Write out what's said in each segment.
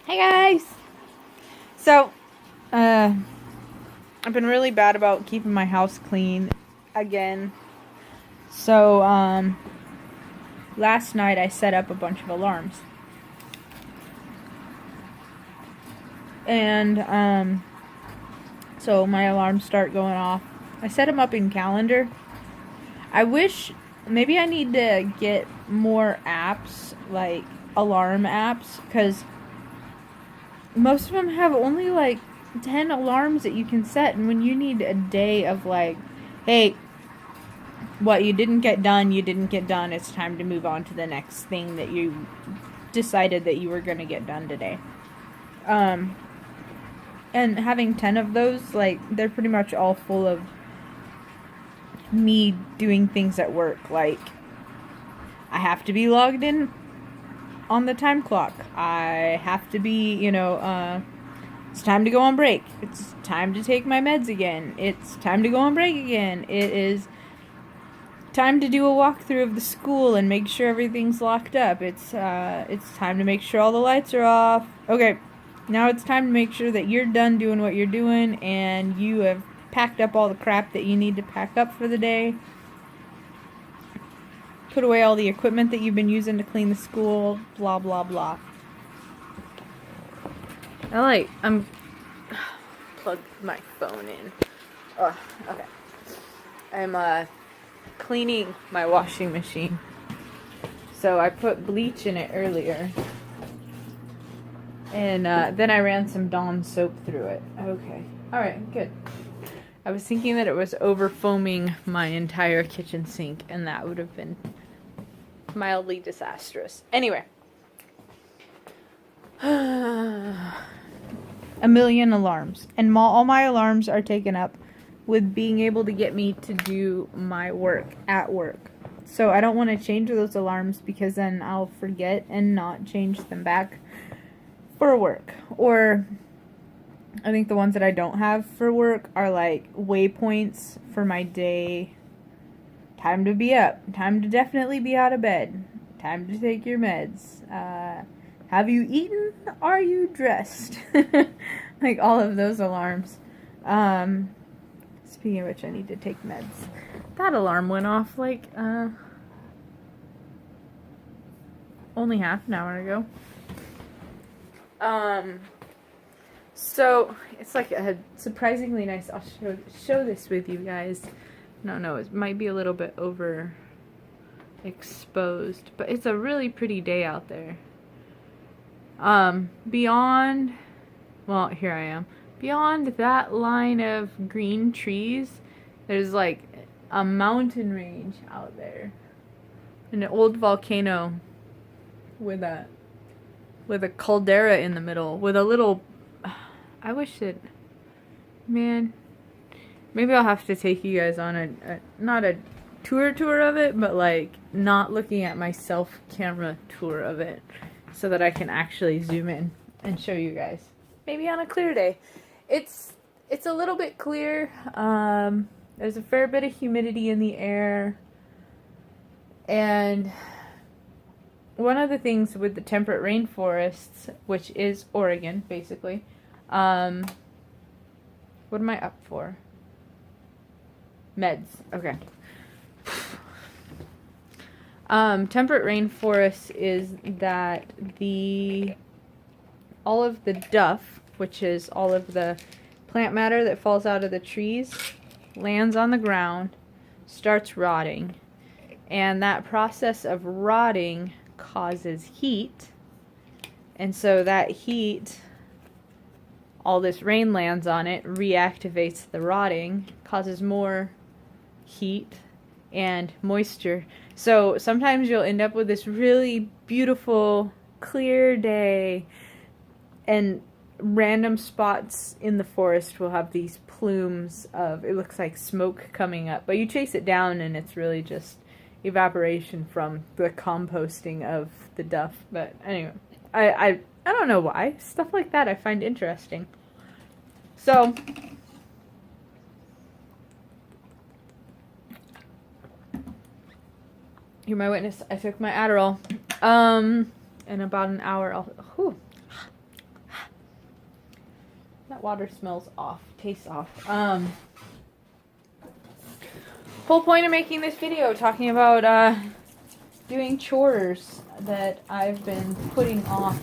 Hey guys! So, I've been really bad about keeping my house clean again. So, last night I set up a bunch of alarms. And, so my alarms start going off. I set them up in calendar. I wish, maybe I need to get more apps, like alarm apps, because most of them have only like 10 alarms that you can set, and when you need a day of like, hey, what you didn't get done, you didn't get done, it's time to move on to the next thing that you decided that you were going to get done today. And having 10 of those, like, they're pretty much all full of me doing things at work, like I have to be logged in on the time clock. I have to be, it's time to go on break. It's time to take my meds again. It's time to go on break again. It is time to do a walkthrough of the school and make sure everything's locked up. It's time to make sure all the lights are off. Okay, now it's time to make sure that you're done doing what you're doing and you have packed up all the crap that you need to pack up for the day. Put away all the equipment that you've been using to clean the school, blah, blah, blah. I'm plug my phone in. Oh, okay. I'm cleaning my washing machine. So I put bleach in it earlier. And then I ran some Dawn soap through it. Okay. Alright, good. I was thinking that it was over foaming my entire kitchen sink, and that would have been mildly disastrous. Anyway. A million alarms. And all my alarms are taken up with being able to get me to do my work at work. So I don't want to change those alarms because then I'll forget and not change them back for work. Or I think the ones that I don't have for work are like waypoints for my day. Time to be up. Time to definitely be out of bed. Time to take your meds. Have you eaten? Are you dressed? Like all of those alarms. Speaking of which, I need to take meds. That alarm went off like only half an hour ago. So it's like a surprisingly nice. I'll show this with you guys. No, it might be a little bit overexposed, but it's a really pretty day out there. Beyond, well, here I am. Beyond that line of green trees, there's like a mountain range out there. An old volcano with a caldera in the middle, with a little, I wish that, man, maybe I'll have to take you guys on a not a tour of it, but like not looking at my self camera tour of it so that I can actually zoom in and show you guys. Maybe on a clear day. It's a little bit clear. There's a fair bit of humidity in the air. And one of the things with the temperate rainforests, which is Oregon, basically, what am I up for? Meds. Okay. Temperate rainforest is that all of the duff, which is all of the plant matter that falls out of the trees, lands on the ground, starts rotting. And that process of rotting causes heat. And so that heat, all this rain lands on it, reactivates the rotting, causes more heat and moisture. So sometimes you'll end up with this really beautiful, clear day, and random spots in the forest will have these plumes of, it looks like smoke coming up, but you chase it down and it's really just evaporation from the composting of the duff. But anyway, I don't know why. Stuff like that I find interesting. So you're my witness. I took my Adderall. In about an hour, That water smells off. Tastes off. Whole point of making this video, talking about doing chores that I've been putting off.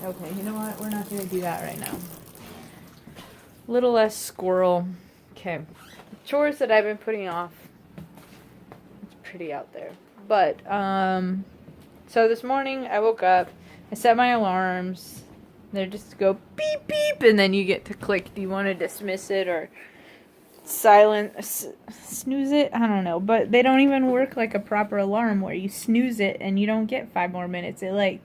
Okay, you know what? We're not going to do that right now. A little less squirrel. Okay. Chores that I've been putting off. It's pretty out there. But, so this morning I woke up. I set my alarms. They just go beep, beep, and then you get to click. Do you want to dismiss it or snooze it? I don't know. But they don't even work like a proper alarm where you snooze it and you don't get 5 more minutes. It, like,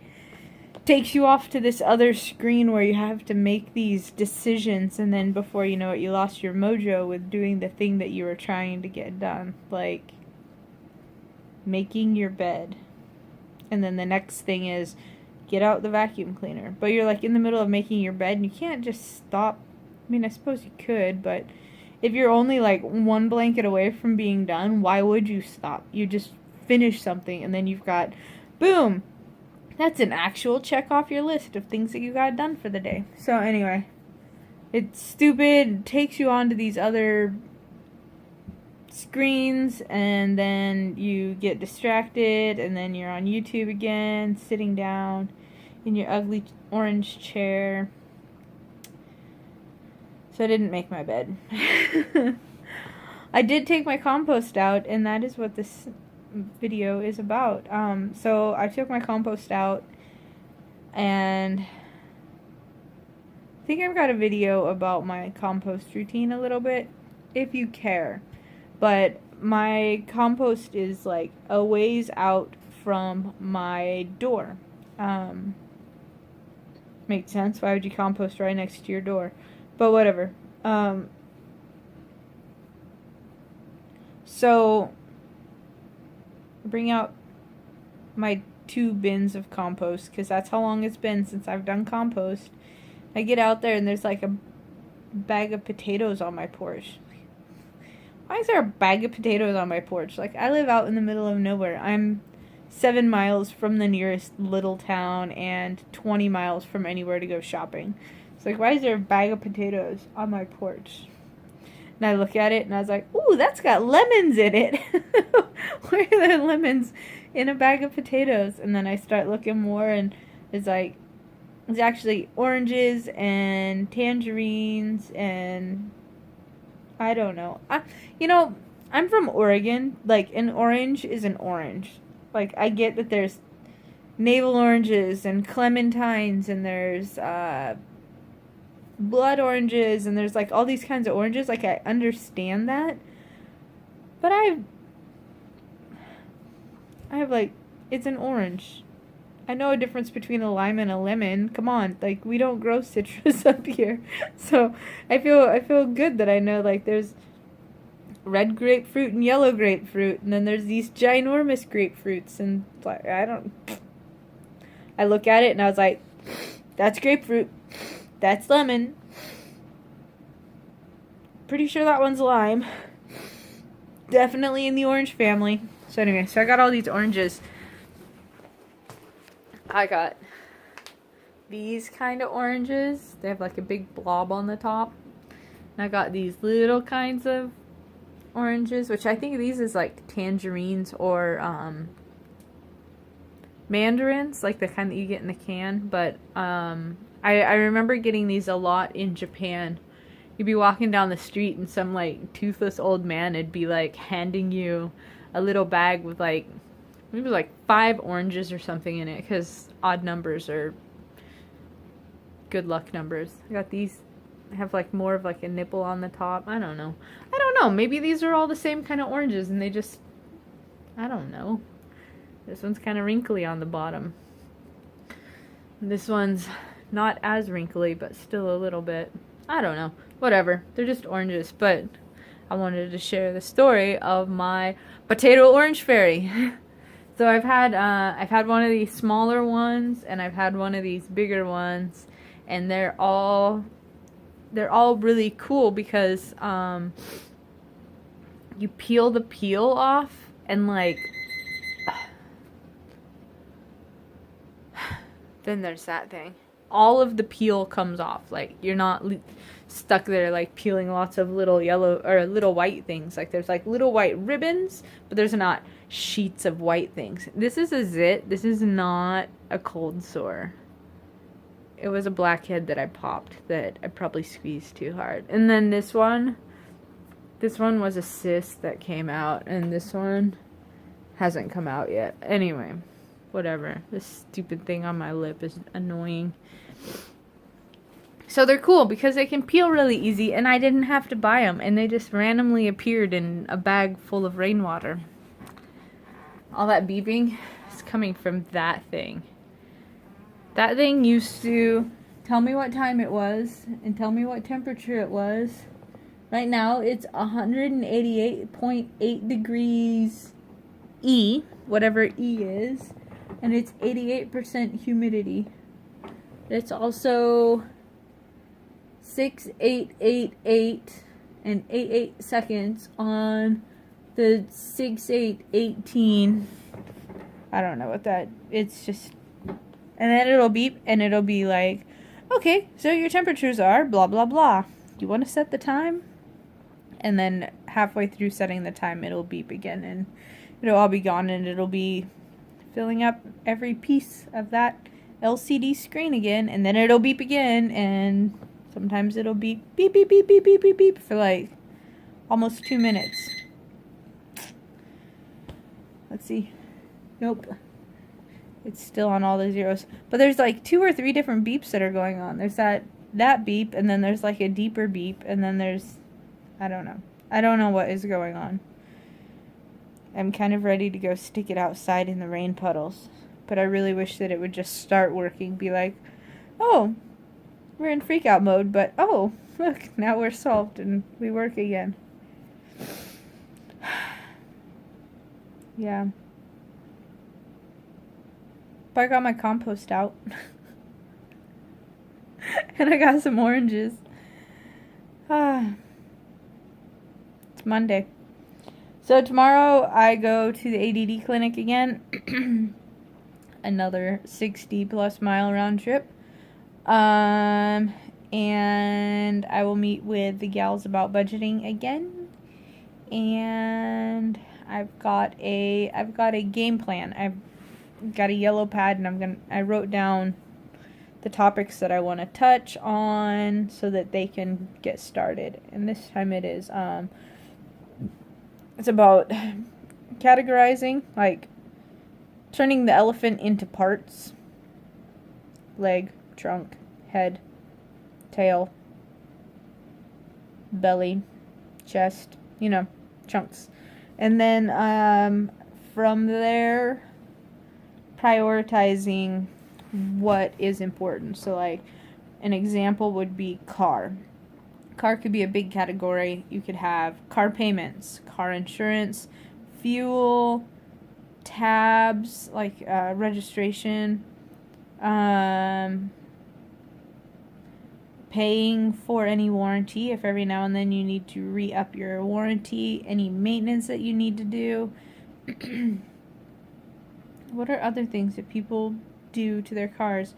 takes you off to this other screen where you have to make these decisions, and then before you know it, you lost your mojo with doing the thing that you were trying to get done, like making your bed. And then the next thing is get out the vacuum cleaner, but you're like in the middle of making your bed and you can't just stop. I mean, I suppose you could, but if you're only like one blanket away from being done, why would you stop? You just finish something and then you've got, boom, that's an actual check off your list of things that you got done for the day. So anyway, it's stupid. It takes you onto these other screens, and then you get distracted, and then you're on YouTube again, sitting down in your ugly orange chair. So I didn't make my bed. I did take my compost out, and that is what this video is about. So I took my compost out, and I think I've got a video about my compost routine a little bit, if you care. But my compost is like a ways out from my door. Makes sense. Why would you compost right next to your door? But whatever. So bring out my 2 bins of compost, because that's how long it's been since I've done compost. I get out there and there's like a bag of potatoes on my porch. Why is there a bag of potatoes on my porch? Like, I live out in the middle of nowhere. I'm 7 miles from the nearest little town and 20 miles from anywhere to go shopping. It's like, why is there a bag of potatoes on my porch? And I look at it and I was like, ooh, that's got lemons in it. Where are there lemons in a bag of potatoes? And then I start looking more, and it's like, it's actually oranges and tangerines and I don't know. I'm from Oregon. Like, an orange is an orange. Like, I get that there's navel oranges and clementines, and there's blood oranges, and there's like all these kinds of oranges. Like, I understand that, but I have like, it's an orange. I know a difference between a lime and a lemon. Come on, like, we don't grow citrus up here. So I feel good that I know, like, there's red grapefruit and yellow grapefruit, and then there's these ginormous grapefruits, and like, I look at it and I was like, that's grapefruit, that's lemon, pretty sure that one's lime, definitely in the orange family. So anyway, so I got all these oranges. I got these kind of oranges. They have like a big blob on the top. And I got these little kinds of oranges, which I think these is like tangerines or mandarins, like the kind that you get in the can. But I remember getting these a lot in Japan. You'd be walking down the street and some like toothless old man would be like handing you a little bag with like maybe like 5 oranges or something in it, because odd numbers are good luck numbers. I got these. I have like more of like a nipple on the top. I don't know. Maybe these are all the same kind of oranges and they just, I don't know. This one's kind of wrinkly on the bottom. This one's not as wrinkly, but still a little bit. I don't know. Whatever. They're just oranges, but I wanted to share the story of my potato orange fairy. So I've had one of these smaller ones, and I've had one of these bigger ones, and they're all really cool because you peel the peel off, and like then there's that thing. all of the peel comes off. Like, you're not stuck there like peeling lots of little yellow or little white things. Like, there's like little white ribbons, but there's not sheets of white things. This is a zit. This is not a cold sore. It was a blackhead that I popped that I probably squeezed too hard. And then this one was a cyst that came out, and this one hasn't come out yet. Anyway, whatever. This stupid thing on my lip is annoying. So they're cool because they can peel really easy, and I didn't have to buy them, and they just randomly appeared in a bag full of rainwater. All that beeping is coming from that thing. That thing used to tell me what time it was and tell me what temperature it was. Right now it's 188.8 degrees E, whatever E is, and it's 88% humidity. It's also 6888 and 88 seconds on the 6818. I don't know what that, it's just, and then it'll beep and it'll be like, okay, so your temperatures are blah blah blah. You want to set the time? And then halfway through setting the time, it'll beep again and it'll all be gone, and it'll be filling up every piece of that LCD screen again, and then it'll beep again, and sometimes it'll beep beep beep beep beep beep beep beep for like almost 2 minutes. Let's see. Nope. It's still on all the zeros. But there's like 2 or 3 different beeps that are going on. There's that beep, and then there's like a deeper beep, and then there's, I don't know. I don't know what is going on. I'm kind of ready to go stick it outside in the rain puddles. But I really wish that it would just start working. Be like, oh, we're in freak out mode, but oh, look, now we're solved and we work again. Yeah. But I got my compost out. And I got some oranges. It's Monday. So tomorrow I go to the ADD clinic again. Another 60 plus mile round trip. And I will meet with the gals about budgeting again. And I've got a game plan. I've got a yellow pad, and I wrote down the topics that I want to touch on so that they can get started. And this time it is it's about categorizing, like turning the elephant into parts: leg, trunk, head, tail, belly, chest, chunks. And then from there, prioritizing what is important. So like an example would be car. Car could be a big category. You could have car payments, car insurance, fuel, tabs, like registration, paying for any warranty if every now and then you need to re-up your warranty, any maintenance that you need to do. What are other things that people do to their cars?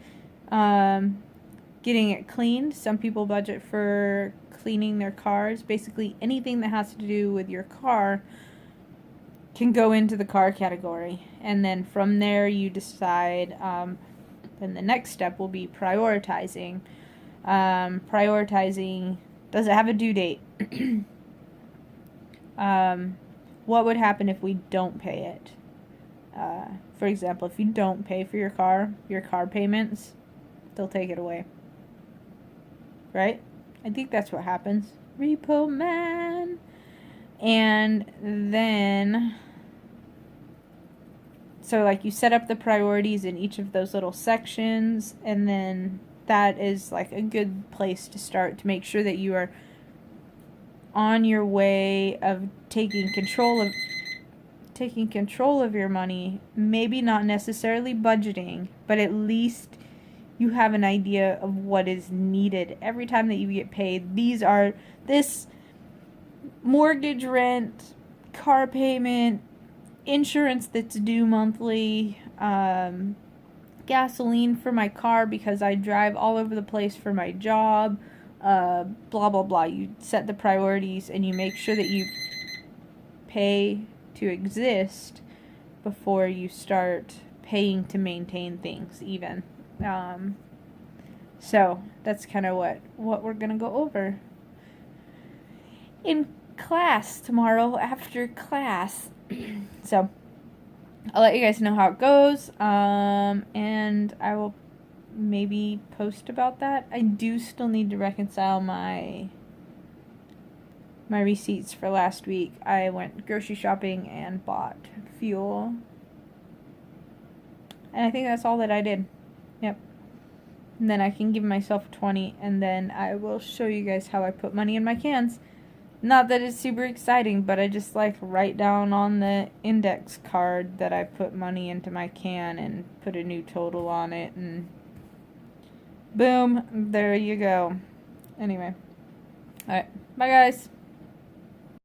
Getting it cleaned. Some people budget for cleaning their cars. Basically anything that has to do with your car can go into the car category. And then from there you decide, then the next step will be prioritizing. Prioritizing, does it have a due date? What would happen if we don't pay it? For example, if you don't pay for your car payments, they'll take it away. Right? I think that's what happens. Repo man. And then, so like you set up the priorities in each of those little sections, and then that is like a good place to start to make sure that you are on your way of taking control of your money. Maybe not necessarily budgeting, but at least you have an idea of what is needed every time that you get paid. This mortgage, rent, car payment, insurance that's due monthly, gasoline for my car because I drive all over the place for my job, blah, blah, blah. You set the priorities and you make sure that you pay to exist before you start paying to maintain things even. So that's kind of what we're going to go over in class tomorrow after class. So I'll let you guys know how it goes, and I will maybe post about that. I do still need to reconcile my receipts for last week. I went grocery shopping and bought fuel, and I think that's all that I did. Yep. And then I can give myself 20, and then I will show you guys how I put money in my cans. Not that it's super exciting, but I just like write down on the index card that I put money into my can and put a new total on it, and boom, there you go. Anyway, alright, bye guys.